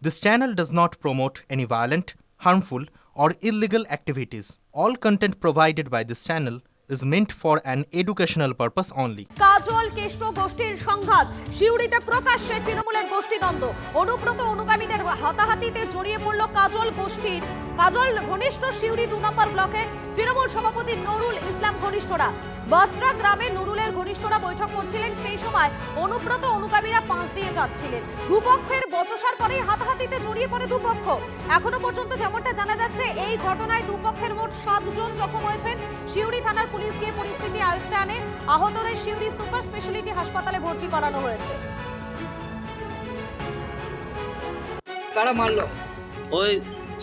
This channel does not promote any violent, harmful, or illegal activities. All content provided by this channel is meant for an educational purpose only. কাজল কেষ্ট গোষ্ঠীর সংঘাত, শিউড়িতে প্রকাশ্যে তৃণমূলের গোষ্ঠীদ্বন্দ্ব, অনুব্রত অনুগামীদের হাতাহাতিতে জড়িয়ে পড়ল কাজল ঘনিষ্ঠ শিউড়ি 2 নম্বর ব্লকে তৃণমূল সভাপতি নুরুল ইসলাম ঘনিষ্ঠরা। বাসরা গ্রামে নুরুলের ঘনিষ্ঠরা বৈঠক করছিলেন, সেই সময় অনুব্রত অনুগামীরা পাশ দিয়ে যাচ্ছিলেন। দুপক্ষের বচসার পরেই হাতাহাতিতে জড়িয়ে পড়ে দুপক্ষ। এখনো পর্যন্ত যেমনটা জানা যাচ্ছে, এই ঘটনায় দুপক্ষের মোট 7 জন জখম হয়েছেন। শিউড়ি থানার পুলিশ গিয়ে পরিস্থিতি আয়ত্তে আনে। আহতদের শিউড়ি সুপার স্পেশালিটি হাসপাতালে ভর্তি করানো হয়েছে। কারা মারলো? ওই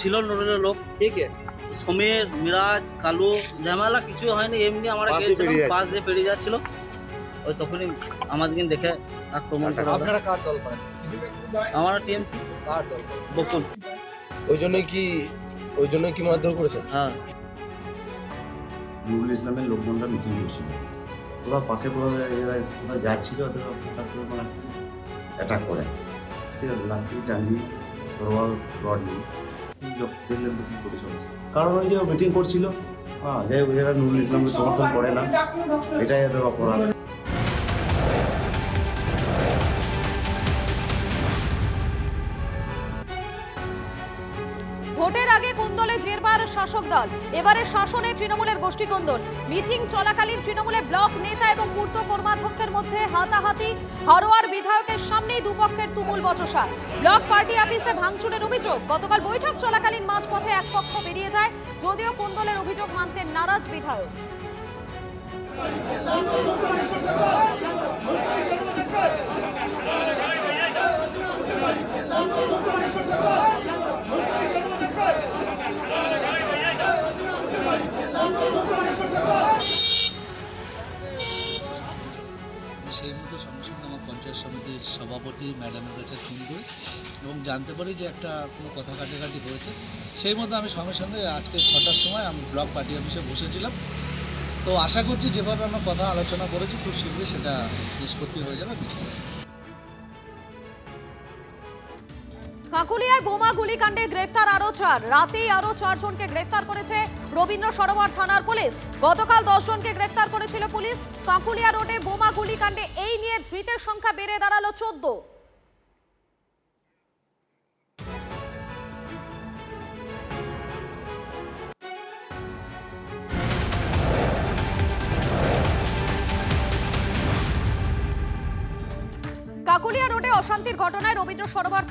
ছিল নুরুলের লোক, ঠিক আছে। সমীর, মিরাজ, কালু, ঝামেলা কিছু হয়নি, এমনি আমরা গিয়েছিলাম, পাশ দিয়ে পেরিয়ে যাচ্ছিল। ওই তখনই আমাদেরকে দেখে আক্রমণ করা। আপনারা কার দল করেন? আমরা টিএমসি। কার দল? বকুল। ওই জন্য কি মারধর করেছেন? হ্যাঁ। নুরুল ইসলামের লোকজনরা মিটিং করছিল, ওরা পাশে কোথাও যাচ্ছিল, ওদের হঠাৎ করে মানে অ্যাটাক করে, ঠিক আছে, লাঠি টাঙ্গি তরোয়াল রড নিয়ে দেখলেন তো কি করে চলছে। কারণ ওই যে মিটিং করছিল, হ্যাঁ, যাই হোক, এরা নুরুল ইসলামকে সমর্থন করে না, এটাই এদের অপরাধ। ভোটের আগে কোন্দলে জেরবার শাসক দল, এবারে শাসনে তৃণমূলের গোষ্ঠীকন্দল। মিটিং চলাকালীন তৃণমূলের ব্লক নেতা এবং পূর্ত কর্মাধ্যক্ষের মধ্যে হাতাহাতি, হারোয়ার বিধায়কের সামনেই দুপক্ষের তুমুল বচসা। ব্লক পার্টি অফিসে ভাঙচুরের অভিযোগ। গতকাল বৈঠক চলাকালীন মাঝপথে এক পক্ষ বেরিয়ে যায়, যদিও কোন্দলের অভিযোগ মানতে নারাজ বিধায়ক। সেই মতো সঙ্গে সঙ্গে আমার পঞ্চায়েত সমিতির সভাপতি ম্যাডামের কাছে ফোন করি এবং জানতে পারি যে একটা কোনো কথা কাটাকাটি হয়েছে। সেই মতো আমি সঙ্গে সঙ্গে আজকে 6টার সময় আমি ব্লক পার্টি অফিসে বসেছিলাম। তো আশা করছি যেভাবে আমরা কথা আলোচনা করেছি খুব শীঘ্রই সেটা নিষ্পত্তি হয়ে যাবে। কাকুলিয়ায় বোমা গুলিকাণ্ডে গ্রেফতার আরো 4। রাতেই আরো 4 জনকে গ্রেফতার করেছে রবীন্দ্র সরোবর থানার পুলিশ। গতকাল 10 জনকে গ্রেফতার করেছিল পুলিশ। কাকুলিয়া রোডে বোমা গুলিকাণ্ডে এই নিয়ে ধৃতের সংখ্যা বেড়ে দাঁড়ালো 14। কাকুলিয়া রোডে অশান্তির ঘটনায় রবীন্দ্র সরোবর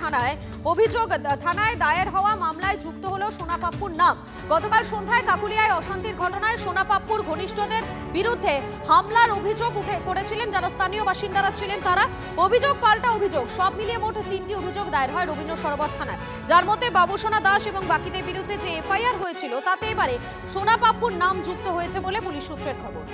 থানায় দায়ের হওয়া মামলায় যুক্ত হলো সোনা পাপ্পুর নাম। গতকাল সন্ধ্যায় কাকুলিয়ায় অশান্তির ঘটনায় সোনা পাপ্পুর ঘনিষ্ঠদের বিরুদ্ধে হামলার অভিযোগ করেছিলেন যারা স্থানীয় বাসিন্দারা ছিলেন তারা। অভিযোগ পাল্টা অভিযোগ, সব মিলিয়ে মোট 3টি অভিযোগ দায়ের হয় রবীন্দ্র সরোবর থানায়, যার মধ্যে বাবুসোনা দাস এবং বাকিদের বিরুদ্ধে যে এফআইআর হয়েছিল তাতে এবারে সোনা পাপ্পুর নাম যুক্ত হয়েছে বলে পুলিশ সূত্রের খবর।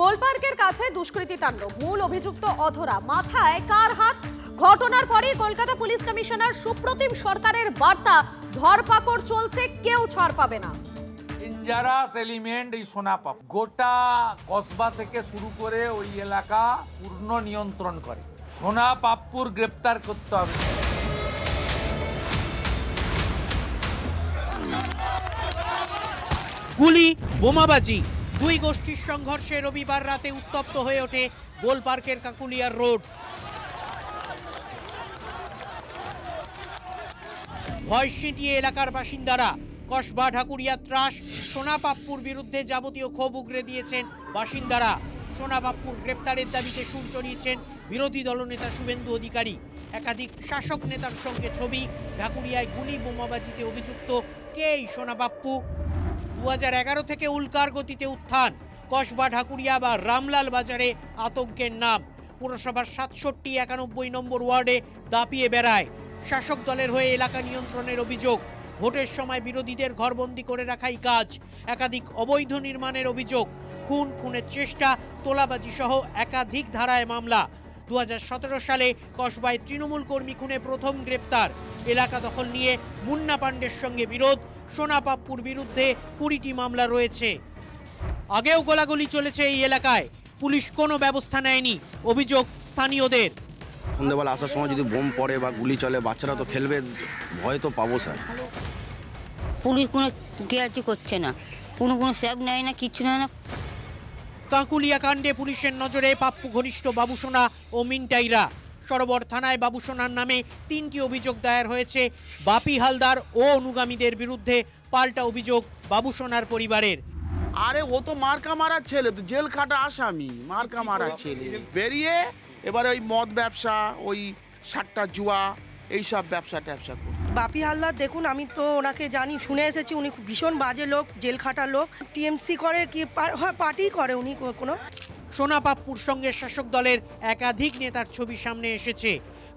গোলপার্কের কাছে দুষ্কৃতী তাণ্ডব, মূল অভিযুক্ত অধরা, মাথায় কার হাত? ঘটনার পরেই কলকাতা পুলিশ কমিশনার সুপ্রতিম সরকারের বার্তা, ধরপাকড় চলছে, কেউ ছাড় পাবে না। ডেঞ্জারাস এলিমেন্ট এই সোনাপাপ গোটা কসবা থেকে শুরু করে ওই এলাকা পূর্ণ নিয়ন্ত্রণ করে। সোনাপাপ্পুর গ্রেপ্তার করতে হবে। গুলি, বোমাবাজি, দুই গোষ্ঠীর সংঘর্ষে রবিবার রাতে উত্তপ্ত হয়ে ওঠে গোলপার্কের কাকুলিয়ার রোড। ভয় সিঁটিয়ে এলাকার বাসিন্দারা। কসবা ঢাকুরিয়া ত্রাস, সোনা পাপ্পুর বিরুদ্ধে যাবতীয় ক্ষোভ উগরে দিয়েছেন বাসিন্দারা। সোনা পাপ্পুর গ্রেপ্তারের দাবিতে সুর চড়িয়েছেন বিরোধী দলনেতা শুভেন্দু অধিকারী। একাধিক শাসক নেতার সঙ্গে ছবি। ঢাকুরিয়ায় গুলি বোমাবাজিতে অভিযুক্ত কে এই সোনা পাপ্পু? 2011 থেকে উল্কার গতিতে উত্থান। কসবা ঢাকুরিয়া বা রামলাল বাজারে আতঙ্কের নাম। পুরসভার 67-91 নম্বর ওয়ার্ডে দাপিয়ে বেড়ায়। শাসক দলের হয়ে এলাকা নিয়ন্ত্রণের অভিযোগ। ভোটের সময় বিরোধীদের ঘরবন্দি করে রাখাই কাজ। একাধিক অবৈধ নির্মাণের অভিযোগ। খুনের চেষ্টা, তোলাবাজি সহ একাধিক ধারায় মামলা। 2017 সালে কসবায় তৃণমূল কর্মী খুনে প্রথম গ্রেপ্তার। এলাকা দখল নিয়ে মুন্না পাণ্ডের সঙ্গে বিরোধ। সোনা পাপ্পুর বিরুদ্ধে 20টি মামলা রয়েছে। আগেও গোলাগুলি চলেছে এই এলাকায়, পুলিশ কোনো ব্যবস্থা নেয়নি, অভিযোগ স্থানীয়দের। সন্ধ্যেবেলা আসার সময় যদি বোম পড়ে বা গুলি চলে, বাচ্চারা তো খেলবে, ভয় তো পাবো স্যার। পুলিশ কোনো কেয়ারটি করছে না, কোনো স্যাব নেয় না, কিচ্ছু নেয় না। কাঁকুলিয়া কাণ্ডে পুলিশের নজরে পাপ্পু ঘনিষ্ঠ বাবুসোনা ও মিন্টাইরা। সরোবর থানায় বাবুসোনার নামে 3টি অভিযোগ দায়ের হয়েছে বাপি হালদার ও অনুগামীদের বিরুদ্ধে। পাল্টা অভিযোগ বাবুসোনার পরিবারের। আরে ও তো মার্কা মারার ছেলে, তো জেল খাটা আসামি, মার্কা মারার ছেলে বেরিয়ে এবারে ওই মদ ব্যবসা, ওই সাতটা জুয়া, এইসব ব্যবসা ট্যাবসা করে। বাপি হালদার দেখুন, আমি তো ওনাকে জানি, শুনে এসেছি উনি খুব ভীষণ বাজে লোক, জেল খাটা লোক। টিএমসি করে কি পার্টি করে উনি কোনো। সোনা পাপ্পুর সঙ্গে শাসক দলের একাধিক নেতার ছবি সামনে এসেছে।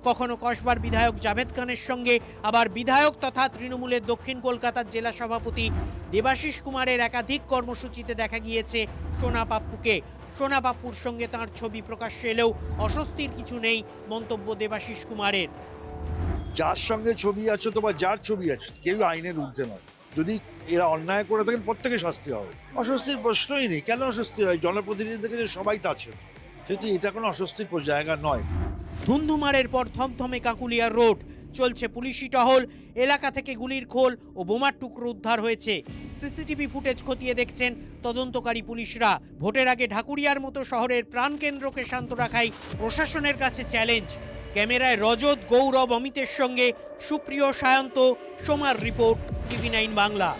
কখনো কসবার বিধায়ক জাভেদ খানের সঙ্গে, আবার বিধায়ক তথা তৃণমূলের দক্ষিণ কলকাতার জেলা সভাপতি দেবাশিস কুমারের একাধিক কর্মসূচিতে দেখা গিয়েছে সোনা পাপ্পুকে। সোনা পাপ্পুর সঙ্গে তাঁর ছবি প্রকাশ্যে এলেও অস্বস্তির কিছু নেই, মন্তব্য দেবাশিস কুমারের। যার সঙ্গে ছবি আছে অথবা যার ছবি আছে, কেউ আইনের ঊর্ধ্বে নয়। যদি এরা অন্যায় করে থাকেন, প্রত্যেকে শাস্তি হবে, অস্বস্তির প্রশ্নই নেই। কেন অস্বস্তি হয়? জনপ্রতিনিধিদের কাছে সবাই তো আছে, সেহেতু এটা কোনো অস্বস্তির জায়গা নয়। ধুন্ধুমারের পর থমথমে কাঁকুলিয়ার রোড, চলছে পুলিশি টহল। এলাকা থেকে গুলির খোল ও বোমার টুকরো উদ্ধার হয়েছে। সিসিটিভি ফুটেজ খতিয়ে দেখছেন তদন্তকারী পুলিশরা। ভোটের আগে ঢাকুরিয়ার মতো শহরের প্রাণকেন্দ্রকে শান্ত রাখাই প্রশাসনের কাছে চ্যালেঞ্জ। ক্যামেরায় রজত, গৌরব, অমিতের সঙ্গে সুপ্রিয় সায়ন্ত, সোমার রিপোর্ট, TV9 বাংলা।